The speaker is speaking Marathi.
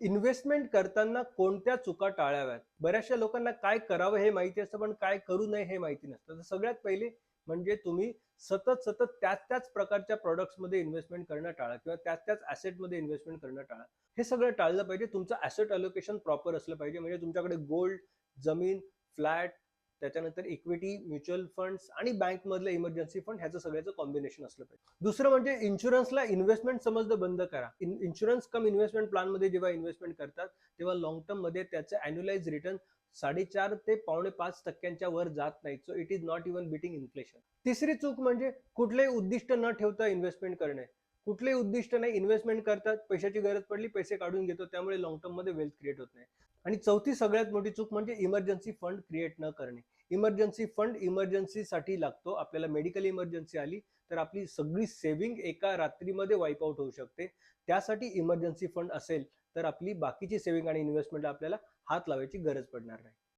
इन्व्हेस्टमेंट करताना कोणत्या चुका टाळाव्यात? बऱ्याचशा लोकांना काय करावं हे माहिती असतं, पण काय करू नये हे माहिती नसतं. तर सगळ्यात पहिले म्हणजे तुम्ही सतत त्याच प्रकारच्या प्रॉडक्ट्समध्ये इन्व्हेस्टमेंट करणं टाळा किंवा त्याच ॲसेटमध्ये इन्व्हेस्टमेंट करणं टाळा. हे सगळं टाळलं पाहिजे. तुमचं ॲसेट अलोकेशन प्रॉपर असलं पाहिजे. म्हणजे तुमच्याकडे गोल्ड, जमीन, फ्लॅट, त्याच्यानंतर इक्विटी, म्युच्युअल फंड्स आणि बँकमधलं इमर्जन्सी फंड ह्याचं सगळ्याचं कॉम्बिनेशन असलं पाहिजे. दुसरं म्हणजे इन्शुरन्सला इन्व्हेस्टमेंट समजणं बंद करा. इन्शुरन्स कम इन्व्हेस्टमेंट प्लॅनमध्ये जेव्हा इन्व्हेस्टमेंट करतात, तेव्हा लॉंग टर्ममध्ये त्याचं अॅन्युअलाइज रिटर्न 4.5 ते 4.5% वर जात नाही. So it is not even beating inflation. तिसरी चूक म्हणजे कुठलेही उद्दिष्ट न ठेवता इन्व्हेस्टमेंट करणे. कुठलेही उद्दिष्ट नाही, इन्व्हेस्टमेंट करतात, पैशाची गरज पडली, पैसे काढून घेतो, त्यामुळे लॉंग टर्ममध्ये वेल्थ क्रिएट होत नाही. आणि चौथी सगळ्यात मोठी चूक म्हणजे इमर्जन्सी फंड क्रिएट न करणे. इमर्जन्सी फंड इमर्जन्सीसाठी लागतो. आपल्याला मेडिकल इमर्जन्सी आली तर आपली सगळी सेव्हिंग एका रात्रीमध्ये वाईप आउट होऊ शकते. त्यासाठी इमर्जन्सी फंड असेल तर आपली बाकीची सेव्हिंग आणि इन्व्हेस्टमेंट आपल्याला हात लावायची गरज पडणार नाही.